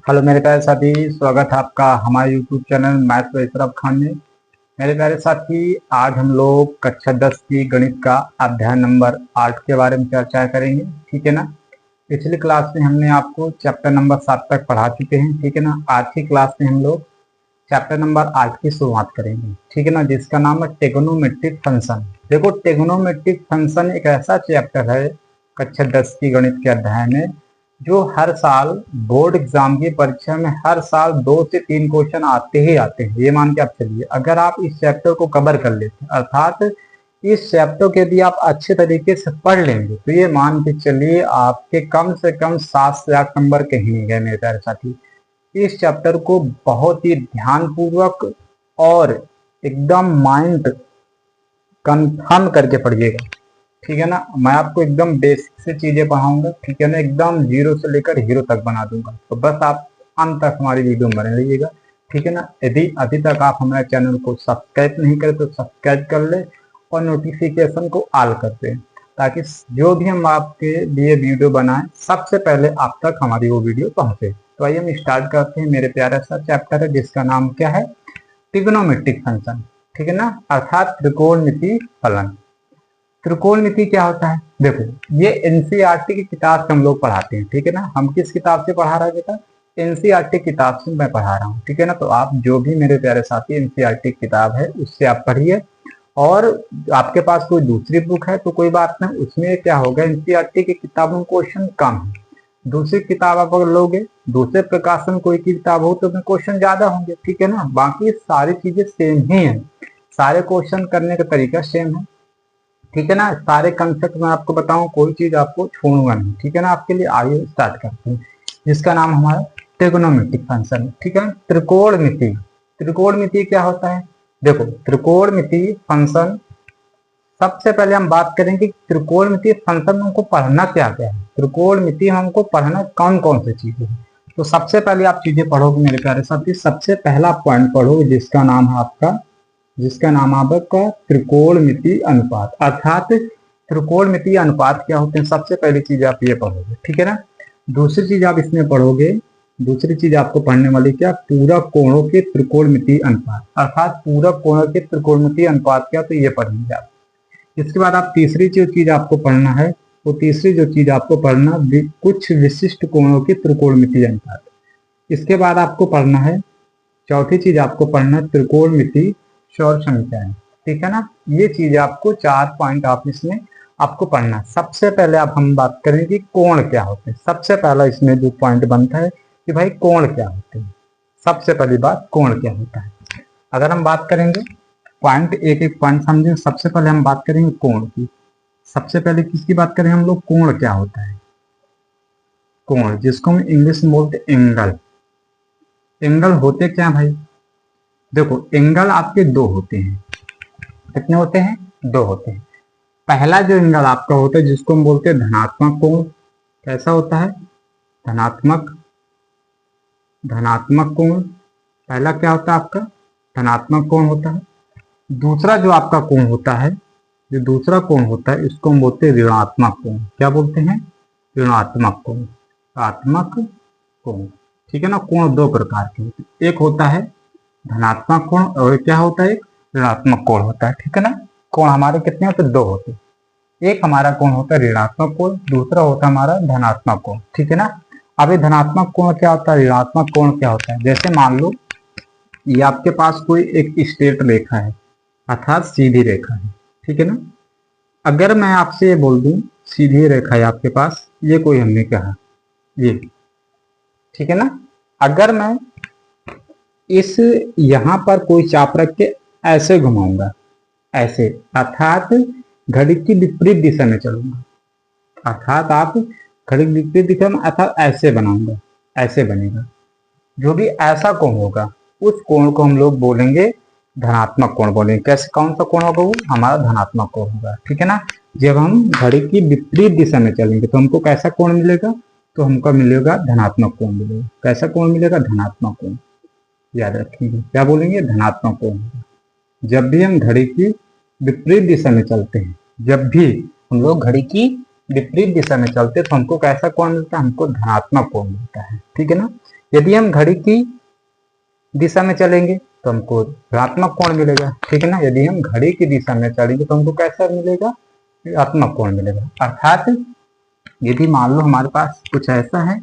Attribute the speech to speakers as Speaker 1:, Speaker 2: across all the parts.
Speaker 1: Hello मेरे प्यारे साथी, स्वागत है आपका हमारे YouTube channel math by Ishraf Khan में। मेरे प्यारे साथी, आज हम लोग कक्षा 10 की गणित का अध्याय नंबर 8 के बारे में चर्चा करेंगे। ठीक है ना। पिछली क्लास में हमने आपको चैप्टर नंबर 7 तक पढ़ा चुके हैं। ठीक है ना। आज की क्लास में हम लोग चैप्टर नंबर 8 की शुरुआत करेंगे। ठीक है ना, जिसका नाम है ट्रिग्नोमेट्रिक फंक्शन। देखो, ट्रिग्नोमेट्रिक फंक्शन एक ऐसा चैप्टर है कक्षा 10 की गणित के अध्याय में जो हर साल बोर्ड एग्जाम की परीक्षा में हर साल 2 से 3 क्वेश्चन आते ही आते हैं। ये मान के आप चलिए, अगर आप इस चैप्टर को कवर कर लेते हैं, अर्थात इस चैप्टर को यदि आप अच्छे तरीके से पढ़ लेंगे, तो ये मान के चलिए आपके कम से कम 7 से 8 नंबर कहीं नहीं गए मेरे प्यारे साथी। इस चैप्टर को बहुत ही ध्यानपूर्वक और एकदम माइंड कंफर्म करके पढ़िएगा। ठीक है ना। मैं आपको एकदम बेसिक से चीजें पढ़ाऊंगा। ठीक है ना, एकदम जीरो से लेकर हीरो तक बना दूंगा। तो बस आप अंत तक हमारी वीडियो में बने रहिएगा। ठीक है ना। यदि अभी तक आप हमारे चैनल को सब्सक्राइब नहीं करें तो सब्सक्राइब कर ले और नोटिफिकेशन को ऑल कर दें, ताकि जो भी हम आपके लिए वीडियो बनाएं सबसे पहले आप तक हमारी वो वीडियो पहुंचे। तो आइए हम स्टार्ट करते हैं। मेरे प्यारा सा चैप्टर है जिसका नाम क्या है? Trigonometric function. ठीक है ना, अर्थात त्रिकोणमिति फलन। त्रिकोणमिति क्या होता है? देखो, ये एनसीईआरटी की किताब से हम लोग पढ़ाते हैं। ठीक है ना। हम किस किताब से पढ़ा रहा है बेटा? एनसीईआरटी किताब से मैं पढ़ा रहा हूँ। ठीक है ना। तो आप जो भी मेरे प्यारे साथी एनसीईआरटी किताब है उससे आप पढ़िए, और आपके पास कोई दूसरी बुक है तो कोई बात नहीं, उसमें क्या होगा, एनसीईआरटी की किताबों में क्वेश्चन कम है। दूसरी किताब आप अगर लोगे, दूसरे प्रकाशन कोई की किताब हो, तो उसमें क्वेश्चन ज्यादा होंगे। ठीक है ना। बाकी सारी चीजें सेम ही है, सारे क्वेश्चन करने का तरीका सेम है। ठीक है ना। सारे कंसेप्ट मैं आपको बताऊं, कोई चीज आपको छोड़ूंगा नहीं। ठीक है ना। आपके लिए आइए स्टार्ट करते हैं, जिसका नाम हमारा ट्रिग्नोमेट्रिक फंक्शन। ठीक है। त्रिकोणमिति। त्रिकोणमिति क्या होता है? देखो, त्रिकोणमिति फंक्शन, सबसे पहले हम बात करेंगे त्रिकोणमिति फंक्शन में हमको पढ़ना क्या क्या है। त्रिकोणमिति में हमको पढ़ना कौन कौन सी चीजें हैं। तो सबसे पहले आप चीजें पढ़ोगे मेरे प्यारे साथी, सबसे पहला पॉइंट पढ़ोगे जिसका नाम है आपका त्रिकोणमिति अनुपात। अर्थात त्रिकोणमिति अनुपात क्या होते हैं, सबसे पहली चीज आप ये पढ़ोगे। ठीक है ना। दूसरी चीज आप इसमें पढ़ोगे, दूसरी चीज आपको पढ़ने वाली क्या? पूरक कोणों के त्रिकोणमिति अनुपात। अर्थात पूरक कोणों के त्रिकोणमिति अनुपात क्या, तो ये पढ़ेंगे आप। इसके बाद आप तीसरी जो चीज आपको पढ़ना है, वो तीसरी जो चीज आपको पढ़ना, कुछ विशिष्ट कोणों के त्रिकोणमिति अनुपात। इसके बाद आपको पढ़ना है, चौथी चीज आपको पढ़ना है त्रिकोणमिति सौर समीकरण। ठीक है ना। ये चीज आपको 4 पॉइंट आप इसमें आपको पढ़ना है। सबसे पहले अब हम बात करें कि कोण क्या होते हैं। सबसे पहला इसमें जो पॉइंट बनता है कि भाई कोण क्या होते हैं। सबसे पहली बात, कोण क्या होता है। अगर हम बात करेंगे पॉइंट, एक एक पॉइंट समझें। सबसे पहले हम बात करेंगे कोण की। सबसे पहले किसकी बात करें हम लोग? कोण क्या होता है। कोण, जिसको हम इंग्लिश में बोलते एंगल। एंगल होते क्या भाई? देखो, एंगल आपके दो होते हैं। कितने होते हैं? 2 होते हैं। पहला जो एंगल आपका होता है जिसको हम बोलते हैं धनात्मक कोण। कैसा होता है? धनात्मक धनात्मक कोण। पहला क्या होता है आपका? धनात्मक कोण होता है। दूसरा जो आपका कोण होता है, जो दूसरा कोण होता है, इसको हम बोलते हैं ऋणात्मक कोण। क्या बोलते हैं? ऋणात्मक कोण। ऋणात्मक कोण। ठीक है ना। कोण 2 प्रकार के होते हैं, एक होता है धनात्मक कोण और क्या होता है? ऋणात्मक कोण होता है। ठीक है ना। कोण हमारे कितने होते? 2 होते हैं। एक हमारा कोण होता है ऋणात्मक कोण, दूसरा होता है हमारा धनात्मक कोण। ठीक है ना। अब ये धनात्मक कोण क्या होता है, ऋणात्मक कोण क्या होता है? जैसे मान लो ये आपके पास कोई एक स्ट्रेट रेखा है, अर्थात सीधी रेखा है। ठीक है ना। अगर मैं आपसे ये बोल दूं सीधी रेखा है आपके पास, ये कोई हमने कहा ये, ठीक है ना। अगर मैं इस यहां पर कोई चाप रख के ऐसे घुमाऊंगा, ऐसे, अर्थात घड़ी की विपरीत दिशा में चलूंगा, अर्थात आप घड़ी की विपरीत दिशा में, अर्थात ऐसे बनाऊंगा, ऐसे बनेगा। जो भी ऐसा कोण होगा उस कोण को हम लोग बोलेंगे धनात्मक कोण बोलेंगे। कैसे, कौन सा कोण होगा? वो हमारा धनात्मक कोण होगा। ठीक है ना। जब हम घड़ी की विपरीत दिशा में चलेंगे तो हमको कैसा कोण मिलेगा? तो हमको मिलेगा धनात्मक कोण मिलेगा। कैसा कोण मिलेगा? धनात्मक कोण। याद रखिएगा, क्या बोलेंगे? धनात्मक कोण। जब भी हम घड़ी की विपरीत दिशा में चलते हैं, जब भी हम लोग घड़ी की विपरीत दिशा में चलते हैं तो हमको कैसा कोण मिलता है? हमको धनात्मक कोण मिलता है। ठीक है ना। यदि हम घड़ी की दिशा में चलेंगे तो हमको ऋणात्मक कोण मिलेगा, ठीक है ना। यदि हम घड़ी की दिशा में चलेंगे तो हमको कैसा मिलेगा, ऋणात्मक कोण मिलेगा। अर्थात यदि मान लो हमारे पास कुछ ऐसा है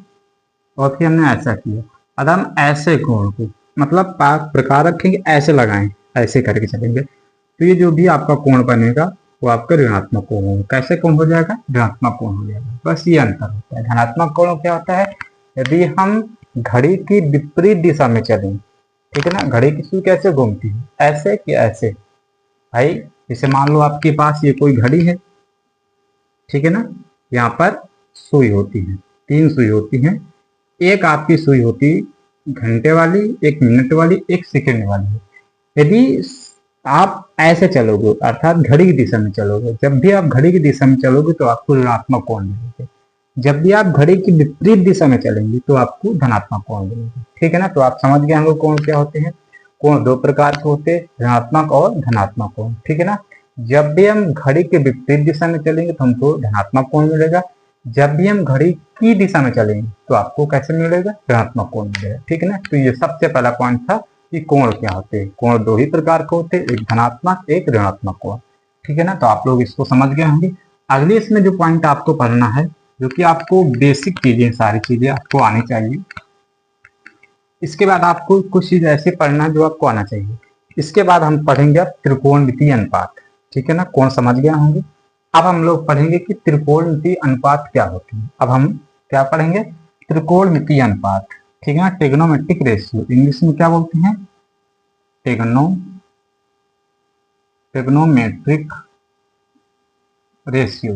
Speaker 1: और फिर हमने ऐसा किया, अगर हम ऐसे कोण को मतलब प्रकार रखेंगे, ऐसे लगाएं, ऐसे करके चलेंगे, तो ये जो भी आपका कोण बनेगा वो आपका ऋणात्मक कोण होगा। कैसे कोण हो जाएगा, ऋणात्मक कोण हो जाएगा। बस ये अंतर होता है। धनात्मक कोण क्या होता है, यदि हम घड़ी की विपरीत दिशा में चलें, ठीक है ना। घड़ी की सुई कैसे घूमती है, ऐसे कि ऐसे। भाई जैसे मान लो आपके पास ये कोई घड़ी है, ठीक है ना। यहाँ पर सुई होती है, 3 सुई होती है। एक आपकी सुई होती घंटे वाली, एक मिनट वाली, एक सेकंड वाली। यदि आप ऐसे चलोगे अर्थात घड़ी की दिशा में चलोगे, जब भी आप घड़ी की दिशा में चलोगे तो आपको ऋणात्मक कोण मिलेगा। जब भी आप घड़ी की विपरीत दिशा में चलेंगे तो आपको धनात्मक कोण मिलेगा, ठीक है ना। तो आप समझ गए होंगे कोण क्या होते हैं। कोण 2 प्रकार के होते हैं, ऋणात्मक और धनात्मक कोण, ठीक है ना। जब भी हम घड़ी के विपरीत दिशा में चलेंगे तो हमको धनात्मक कोण मिलेगा। जब भी हम घड़ी की दिशा में चलेंगे तो आपको कैसे मिलेगा, ऋणात्मक कोण मिलेगा, ठीक है ना। तो ये सबसे पहला पॉइंट था कि कोण क्या होते हैं। कोण 2 ही प्रकार के होते हैं, एक धनात्मक एक ऋणात्मक कोण, ठीक है ना। तो आप लोग इसको समझ गए होंगे। अगले इसमें जो पॉइंट आपको पढ़ना है, जो कि आपको बेसिक चीजें, सारी चीजें आपको आनी चाहिए। इसके बाद आपको कुछ चीज ऐसे पढ़ना जो आपको आना चाहिए। इसके बाद हम पढ़ेंगे त्रिकोणमितीय अनुपात, ठीक है ना। कोण समझ गए होंगे। अब हम लोग पढ़ेंगे कि त्रिकोणमितीय अनुपात क्या होते हैं। अब हम क्या पढ़ेंगे, त्रिकोणमितीय अनुपात, ठीक है ना। ट्रिग्नोमेट्रिक रेशियो, इंग्लिश में क्या बोलते हैं, ट्रिग्नोमेट्रिक रेशियो,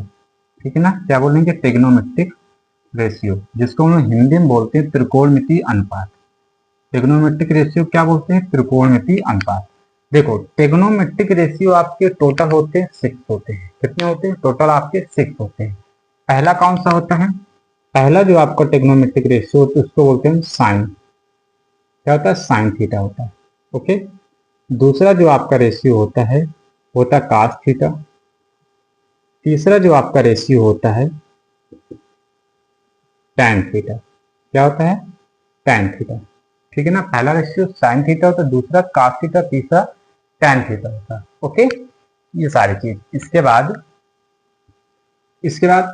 Speaker 1: ठीक है ना। क्या बोलेंगे, ट्रिग्नोमेट्रिक रेशियो, जिसको हम हिंदी में बोलते हैं त्रिकोणमितीय अनुपात। ट्रिग्नोमेट्रिक रेशियो क्या बोलते हैं, त्रिकोणमितीय अनुपात। देखो ट्रिग्नोमेट्रिक रेशियो आपके टोटल होते हैं 6 होते हैं। कितने होते हैं, टोटल आपके 6 होते हैं। पहला कौन सा होता है, पहला जो आपका ट्रिग्नोमेट्रिक रेशियो होता है उसको बोलते हैं साइन, क्या होता है, साइन थीटा होता है, ओके। दूसरा जो आपका रेशियो होता है कास थीटा। तीसरा जो आपका रेशियो होता है टैन थीटा, क्या होता है, टैन थीटा, ठीक है ना। पहला रेशियो साइन थीटा होता है, दूसरा कास थीटा, तीसरा टैन थीटा होता है, ओके। ये सारी चीज। इसके बाद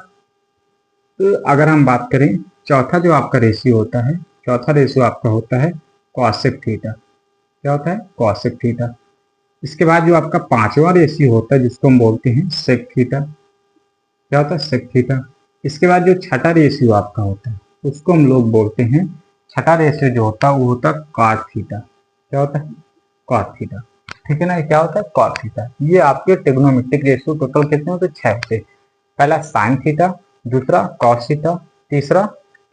Speaker 1: तो अगर हम बात करें, चौथा जो आपका रेशियो होता है, चौथा रेशियो आपका होता है कॉसेक थीटा, क्या होता है, कॉसेक थीटा। इसके बाद जो आपका पांचवा रेशियो होता है जिसको हम बोलते हैं सेक थीटा, क्या होता है, सेक थीटा। इसके बाद जो छठा रेशियो आपका होता है उसको हम लोग बोलते हैं, छठा रेशियो जो होता है वो होता है कॉट थीटा, क्या होता है, कॉट थीटा, ठीक है ना। ये क्या होता है, कॉट थीटा। ये आपके ट्रिग्नोमेट्रिक रेशियो टोटल कितने होते हैं, 6 होते। पहला साइन थीटा, दूसरा कॉस थीटा, तीसरा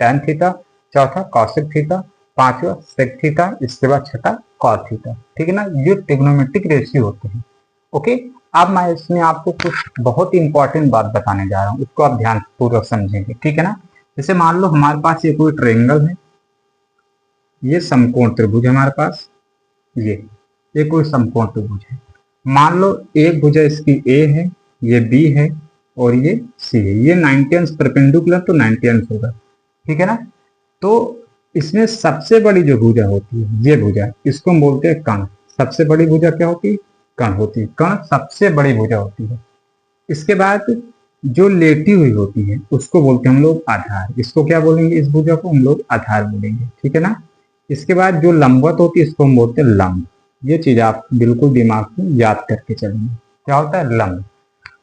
Speaker 1: टैन थीटा, चौथा कॉसेक थीटा, पांचवा सेक थीटा, इसके बाद छठा कॉस थीटा, ठीक है ना। ये ट्रिग्नोमेट्रिक रेशियो होते हैं, ओके। अब मैं इसमें आपको कुछ बहुत ही इंपॉर्टेंट बात बताने जा रहा हूँ, उसको आप ध्यान पूर्वक समझेंगे, ठीक है ना। जैसे मान लो हमारे पास ये कोई ट्रायंगल है, ये समकोण त्रिभुज है हमारे पास, ये कोई समकोण त्रिभुज है। मान लो एक भुजा इसकी ए है, ये बी है और ये सी है। ये 90 अंश परपेंडिकुलर तो 90 अंश होगा, ठीक है ना। तो इसमें सबसे बड़ी जो भुजा होती है, ये भुजा, इसको हम बोलते हैं कर्ण। सबसे बड़ी भुजा क्या होती है, कर्ण होती है। कर्ण सबसे बड़ी भुजा होती है। इसके बाद जो लेटी हुई होती है उसको बोलते हैं हम लोग आधार। इसको क्या बोलेंगे, इस भुजा को हम लोग आधार बोलेंगे, ठीक है ना। इसके बाद जो लंबवत होती है इसको हम बोलते हैं लंब। ये चीज आप बिल्कुल दिमाग में याद करके चलेंगे, क्या होता है, लंब।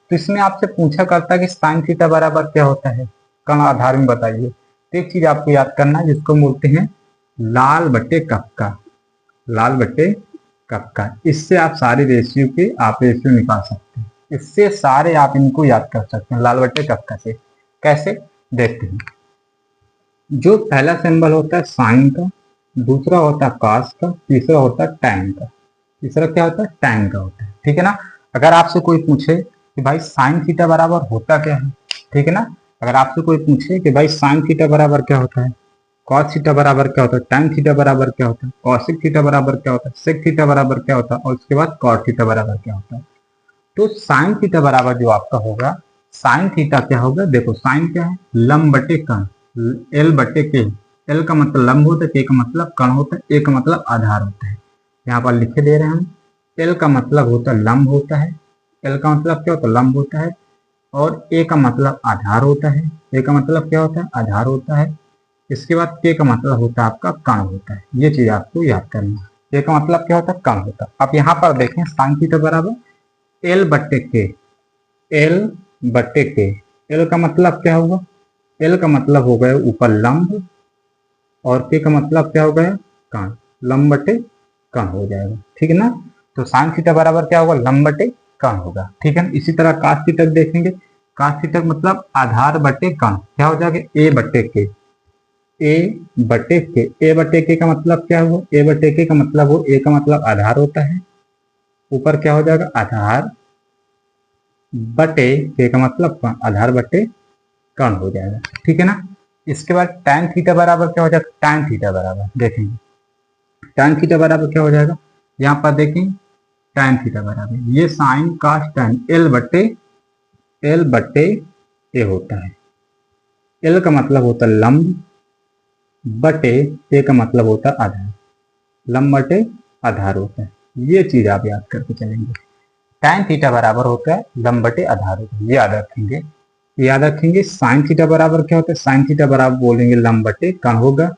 Speaker 1: तो इसमें आपसे पूछा करता है कि साइन थीटा बराबर क्या होता है, कर्ण आधार में बताइए। तो एक चीज आपको याद करना है जिसको बोलते हैं लाल बट्टे कप का, लाल बट्टे कप का। इससे आप सारे रेशियो के आप रेशियो निकाल सकते हैं। इससे सारे आप इनको याद कर सकते हैं लाल बट्टे कप का से। कैसे, देखते हैं। जो पहला सिंबल होता है साइन का, दूसरा होता है कास का, तीसरा होता है टैन का। तीसरा क्या होता है, टैन का होता है, ठीक है ना। अगर आपसे कोई पूछे कि भाई साइन थीटा बराबर होता क्या है, ठीक है ना। अगर आपसे कोई पूछे कि भाई साइन थीटा बराबर क्या होता है, कॉस थीटा बराबर क्या होता है, टैन थीटा बराबर क्या होता है, कॉसेक थीटा बराबर क्या होता है, सेक थीटा बराबर क्या होता है, और उसके बाद कॉट थीटा बराबर क्या होता है। तो साइन थीटा बराबर जो आपका होगा, साइन थीटा क्या होगा, देखो साइन क्या है, लंब बटे कर्ण, एल बटे के, एल का मतलब लंब होता है, के का मतलब कण होता है, ए का मतलब आधार होता है। यहाँ पर लिखे दे रहे हैं हम। एल का मतलब होता है लंब होता है, एल का मतलब क्या होता है लंब होता है, और ए का मतलब आधार होता है, ए का मतलब क्या होता है आधार होता है। इसके बाद के का मतलब होता है आपका कण होता है। ये चीज आपको याद करनी है। के का मतलब क्या होता है कण होता है। अब यहाँ पर देखें साइन थीटा बराबर एल बट्टे के, एल बट्टे के। एल का मतलब क्या होगा, एल का मतलब हो गया ऊपर लंब, और के का मतलब क्या हो गया कण, लंब बटे कण हो जाएगा, ठीक है ना। तो साइन थीटा बराबर क्या होगा लंब बटे कण होगा, ठीक है ना। इसी तरह कास थीटा देखेंगे, कास थीटा मतलब आधार बटे कण, क्या हो जाएगा ए बटे के, ए बटे के। ए बटे के का मतलब क्या हुआ, ए बटे के का मतलब हो, ए का मतलब आधार होता है, ऊपर क्या हो जाएगा आधार बटे के का मतलब कण, आधार बटे कण हो जाएगा, ठीक है ना। इसके बाद tan थीटा बराबर क्या हो जाएगा, tan थीटा बराबर देखेंगे, tan थीटा बराबर क्या हो जाएगा, यहाँ पर देखें tan थीटा बराबर ये साइन कास tan एल बटे ए होता है। एल का मतलब होता है लंब बटे ए का मतलब होता है आधार, लंब बटे आधार होता है। ये चीज आप याद करके चलेंगे। tan थीटा बराबर होता है लंब बटे आधार होता है, ये याद रखेंगे, याद रखेंगे। साइन थीटा बराबर क्या होता है, साइन थीटा बराबर बोलेंगे लंब बटे कण होगा।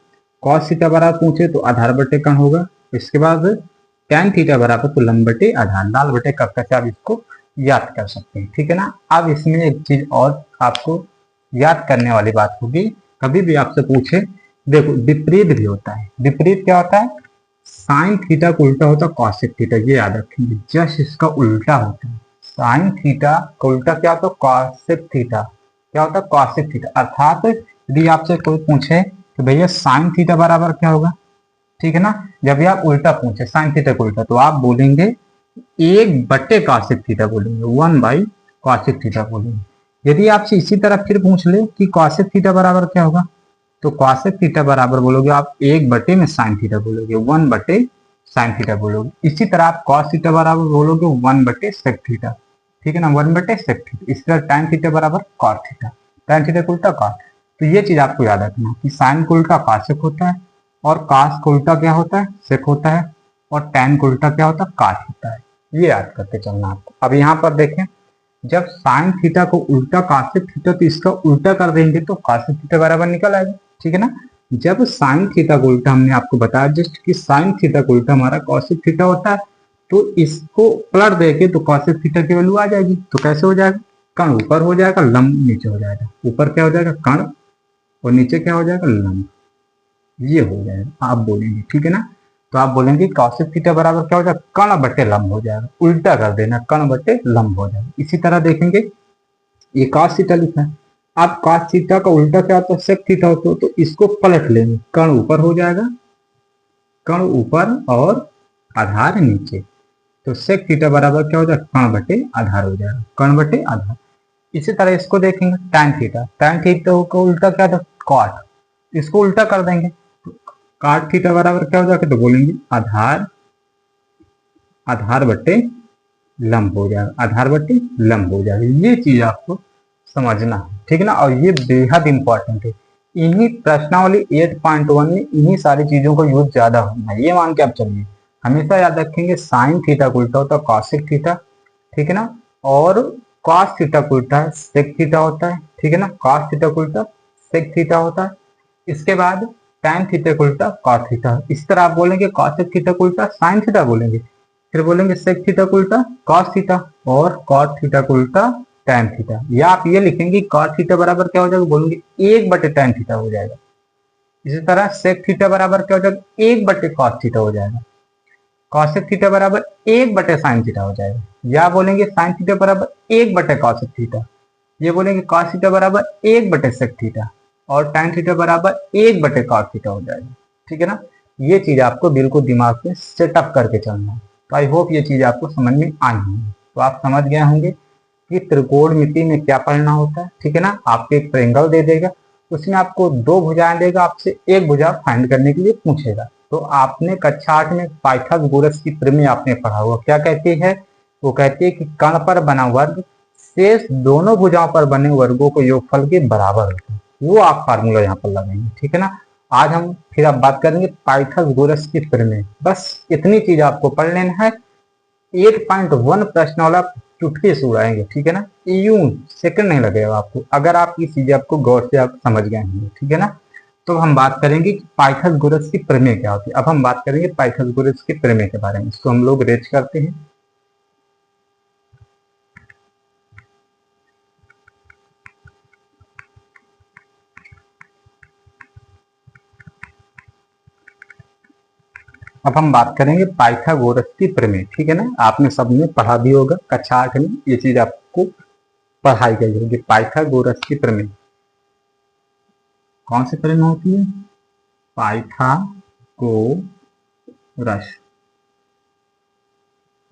Speaker 1: कॉस थीटा बराबर पूछे तो आधार बटे कण होगा। इसके बाद tan थीटा बराबर तो लंब बटे आधार, लाल बटे कब कैसे आप इसको याद कर सकते हैं, ठीक है ना। अब इसमें एक चीज और आपको याद करने वाली बात होगी, कभी भी आपसे पूछे, देखो विपरीत भी होता है। विपरीत क्या होता है, साइन थीटा का उल्टा होता है कॉसेक थीटा, ये याद रखेंगे। जस्ट इसका उल्टा होता है, साइन थीटा का उल्टा क्या होता है कॉसेक थीटा, क्या होता है कॉसेक थीटा। अर्थात यदि आपसे कोई पूछे कि भैया साइन थीटा बराबर क्या होगा, ठीक है ना, जब भी आप उल्टा पूछे साइन थीटा का उल्टा, तो आप बोलेंगे एक बट्टे कॉसेक थीटा बोलेंगे, 1 बाई कॉसेक थीटा बोलेंगे। यदि आपसे इसी तरह फिर पूछ ले कि कॉसेक थीटा बराबर क्या होगा, तो कॉसेक थीटा बराबर बोलोगे आप एक बटे में साइन थीटा बोलोगे, 1 बटे साइन थीटा बोलोगे। इसी तरह आप कॉस थीटा बराबर बोलोगे 1 बटे सेक थीटा, ठीक है ना, 1 बटे सेक थीटा। इस तरह tan थीटा बराबर कॉस थीटा, tan थीटा का उल्टा कॉस। तो ये चीज आपको याद रखना कि साइन का उल्टा कॉसेक होता है, और कॉस का उल्टा क्या होता है सेक होता है, और tan का उल्टा क्या होता है कॉस होता है। ये याद करके चलना आपको। अब यहाँ पर देखें, जब साइन थीटा को उल्टा कॉसेक थीटा, तो इसका उल्टा कर देंगे तो कॉसेक थीटा बराबर निकल आएगा, ठीक है ना। जब साइन थीटा को उल्टा, हमने आपको बताया जस्ट कि साइन थीटा को उल्टा हमारा कॉसेक थीटा होता है, तो इसको पलट देके तो कॉसेक थीटा की वैल्यू आ जाएगी। तो कैसे हो जाएगा, कण ऊपर हो जाएगा लंब नीचे हो जाएगा, ऊपर क्या हो जाएगा कण और नीचे क्या हो जाएगा लंब, ये हो जाएगा आप बोलेंगे, ठीक है ना। तो आप बोलेंगे कॉसेक थीटा बराबर क्या हो जाएगा कण बटे लंब हो जाएगा, उल्टा कर देना कण बटे लंब हो जाएगा। इसी तरह देखेंगे ये cos थीटा लिखा है, अब cos थीटा का उल्टा क्या होता है sec थीटा होता है, तो इसको पलट लेंगे, कण ऊपर हो जाएगा, कण ऊपर और आधार नीचे, तो sec थीटा बराबर क्या हो जाएगा कण बटे आधार हो जाएगा, कण बटे आधार। इसी तरह इसको देखेंगे tan थीटा, tan थीटा का उल्टा क्या था cot, इसको उल्टा कर देंगे तो cot थीटा बराबर क्या हो जाएगा, तो बोलेंगे आधार, आधार बटे लंब हो जाएगा, आधार बटे लंब हो जाएगा। ये चीज आपको समझना है, ठीक है ना। और ये बेहद इंपॉर्टेंट है, इन्हीं प्रश्नावली 8.1 में इन्हीं सारी चीजों का यूज ज्यादा होना है, ये मान के आप चलिए। हमेशा याद रखेंगे साइन थीटा का उल्टा होता है कॉसेक थीटा, ठीक है ना, और कॉस थीटा का उल्टा है सेक थीटा होता है, ठीक है ना, कॉस थीटा का उल्टा सेक थीटा होता है। इसके बाद tan थीटा का उल्टा कॉस थीटा। इस तरह आप बोलेंगे कॉसेक थीटा का उल्टा साइन थीटा बोलेंगे, फिर बोलेंगे सेक थीटा को उल्टा कॉस थीटा, और कॉट थीटा को उल्टा tan थीटा। या आप ये लिखेंगे कॉस थीटा बराबर क्या हो जाएगा, बोलेंगे 1 बटे tan थीटा हो जाएगा। इसी तरह सेक थीटा बराबर क्या हो जाएगा 1 बटे कॉस थीटा हो जाएगा, कॉसेक थीटा बराबर 1 बटे साइन थीटा हो जाएगा। या बोलेंगे साइन थीटा बराबर 1 बटे कॉसेक थीटा, ये बोलेंगे कॉस थीटा बराबर 1 बटे सेक थीटा, और tan थीटा बराबर 1 बटे कॉस थीटा हो जाएगा, ठीक है ना। ये चीज आपको बिल्कुल दिमाग में सेटअप करके चलना है। तो आई होप ये चीज आपको समझ में आई होगी। तो आप समझ गए होंगे कि त्रिकोणमिति में क्या पढ़ना होता है, ठीक है ना। आपको एक ट्रायंगल दे देगा, उसमें आपको 2 भुजाएं देगा, आपसे एक भुजा फाइंड करने के लिए पूछेगा। तो आपने कक्षा 8 में पाइथागोरस की प्रमेय आपने पढ़ा हुआ, क्या कहती है, वो कहती है कि कण पर बना वर्ग शेष दोनों भुजाओं पर बने वर्गों को योगफल के बराबर होता है। वो आप फार्मूला यहाँ पर लगाएंगे, ठीक है ना। आज हम फिर अब बात करेंगे पाइथागोरस की प्रमेय। बस इतनी चीज आपको पढ़ लेना है। 8.1 प्रश्न वाला चुटकी से उड़ाएंगे, ठीक है ना, यूं सेकंड नहीं लगेगा आपको, अगर आप ये चीजें आपको गौर से आप समझ गए हैं, ठीक है ना। तो हम बात करेंगे कि पाइथागोरस की प्रमेय क्या होती है। अब हम बात करेंगे पाइथागोरस की प्रमेय के बारे में। इसको हम लोग रेज करते हैं। अब हम बात करेंगे पाइथागोरस की प्रमेय, ठीक है ना। आपने सबने पढ़ा भी होगा, कक्षा 8 में ये चीज आपको पढ़ाई गई होगी। पाइथागोरस की प्रमेय कौन सी प्रमेय होती है? पाइथागोरस,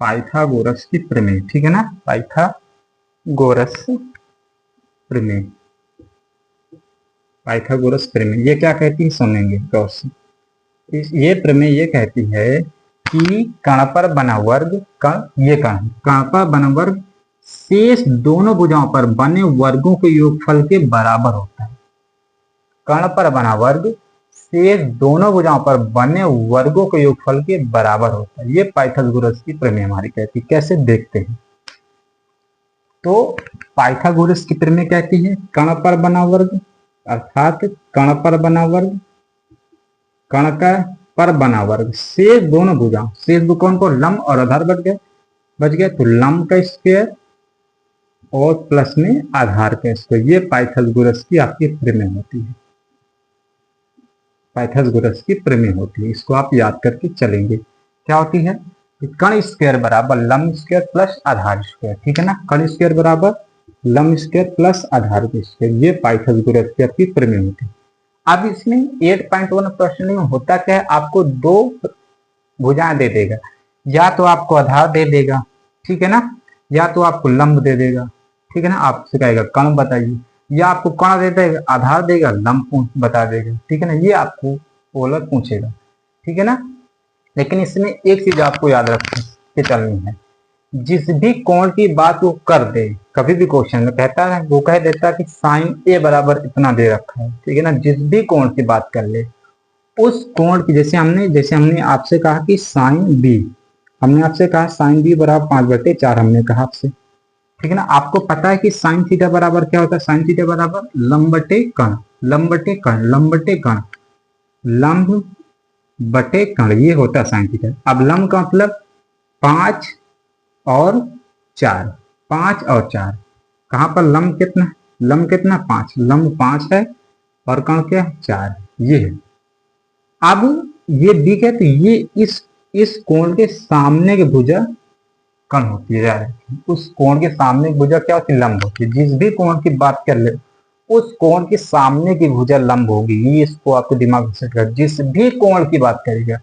Speaker 1: पाइथागोरस की प्रमेय, ठीक है ना। पाइथागोरस प्रमेय, पाइथागोरस प्रमेय ये क्या कहती है, सुनेंगे गौर से। ये प्रमेय ये कहती है कि कण पर बना वर्ग, ये कण पर बना वर्ग शेष दोनों भुजाओं पर बने वर्गों के योगफल के बराबर होता है। कण पर बना वर्ग शेष दोनों भुजाओं पर बने वर्गों के योगफल के बराबर होता है। ये पाइथागोरस की प्रमेय हमारी कहती है। कैसे देखते हैं। तो पाइथागोरस की प्रमेय कहती है कण पर बना वर्ग, अर्थात कण पर बना वर्ग, कण का पर बना वर्ग शेष दोनों भुजाओं, शेष कौन को, लंब और आधार बच गया, तो लंब का स्क्वायर और प्लस में आधार का स्क्वायर। ये पाइथागोरस की आपकी प्रमेय होती है। पाइथागोरस की प्रमेय होती है, इसको आप याद करके चलेंगे। क्या होती है? कण स्क्वायर बराबर लंब स्क्वायर प्लस आधार स्क्वायर, ठीक है ना। कण स्क्वायर बराबर लंब स्क्वायर प्लस आधार स्क्वायर, ये पाइथागोरस की आपकी प्रमेय होती है। अब इसमें 8.1 प्रश्न में होता क्या है, आपको दो भुजाएं दे देगा, या तो आपको आधार दे देगा, ठीक है ना, या तो आपको लंब दे देगा, ठीक है ना। आपसे कहेगा कण बताइए, या आपको कण दे देगा, आधार देगा, लंब बता देगा, ठीक है ना। ये आपको ओलर पूछेगा, ठीक है ना। लेकिन इसमें एक चीज आपको याद रख के चलनी है, जिस भी कोण की बात वो कर दे, कभी भी क्वेश्चन में कहता है, वो कह देता है कि साइन ए बराबर इतना दे रखा है, ठीक है ना। जिस भी कोण की बात कर ले, उस कोण की, जैसे हमने आपसे कहा कि साइन बी, हमने आपसे कहा साइन बी बराबर 5/4 हमने कहा आपसे, ठीक है ना। आपको पता है कि साइन थीटा बराबर क्या होता है, साइन थीटा बराबर लंब बटे कण, लंब बटे कण, लंब बटे कण, लंब बटे कण, ये होता है साइन थीटा। अब लंब का मतलब 5 और 4, 5 और 4, कहां पर लंब कितना, लंब कितना 5, लंब 5 है और कण क्या 4, ये है। अब ये दिख है, तो ये इस कोण के सामने की भुजा कण होती है, उस कोण के सामने की भुजा क्या होती है, लंब होती है। जिस भी कोण की बात कर ले, उस कोण के सामने की भुजा लंब होगी, ये इसको आपको दिमाग में सेट कर। जिस भी कोण की बात करेगा,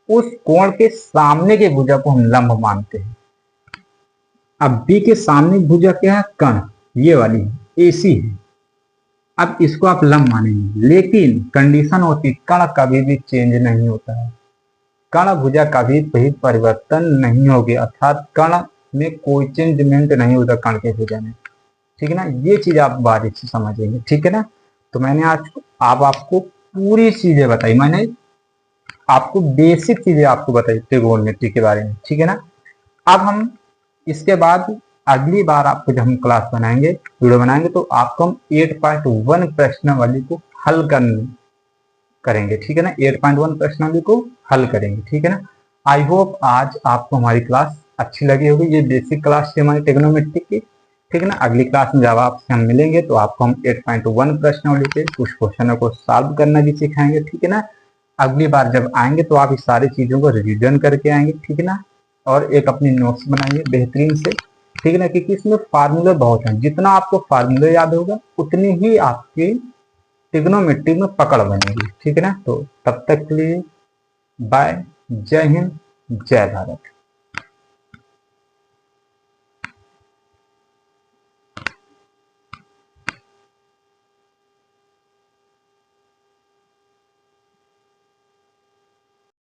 Speaker 1: उस कोण के सामने की भुजा को हम लंब मानते हैं। अब बी के सामने की भुजा क्या है, कण, ये वाली है, एसी है। अब इसको आप लंब मानेंगे, लेकिन कंडीशन होती है कण कभी भी चेंज नहीं होता है, कण भुजा कभी भी परिवर्तन नहीं होगी, अर्थात कण में कोई चेंजमेंट नहीं होता कण के भुजा में, ठीक है ना। ये चीज आप बारीक से समझेंगे, ठीक है ना। तो मैंने आज आपको पूरी चीजें बताई, मैंने आपको बेसिक चीजें आपको बताई त्रिकोणमिति के बारे में, ठीक है ना। अब हम इसके बाद अगली बार आपको जब हम क्लास बनाएंगे, वीडियो बनाएंगे, तो आपको हम 8.1 प्रश्न वाली को हल करेंगे, ठीक है ना। 8.1 प्रश्न वाली को हल करेंगे, ठीक है ना। आई होप आज आपको हमारी क्लास अच्छी लगी होगी। ये बेसिक क्लास थी हमारी ट्रिग्नोमेट्री की, ठीक है ना। अगली क्लास में जब आपसे हम मिलेंगे, तो आपको हम 8.1 प्रश्न वाली पे कुछ क्वेश्चनों को सॉल्व करना भी सिखाएंगे, ठीक है ना। अगली बार जब आएंगे, तो आप इस सारी चीजों को रिविजन करके आएंगे, ठीक है ना। और एक अपनी नोट्स बनाइए बेहतरीन से, ठीक है ना, क्योंकि इसमें फार्मूले बहुत हैं। जितना आपको फार्मूले याद होगा, उतनी ही आपकी ट्रिग्नोमेट्री में पकड़ बनेगी, ठीक है ना। तो तब तक के लिए बाय, जय हिंद, जय भारत।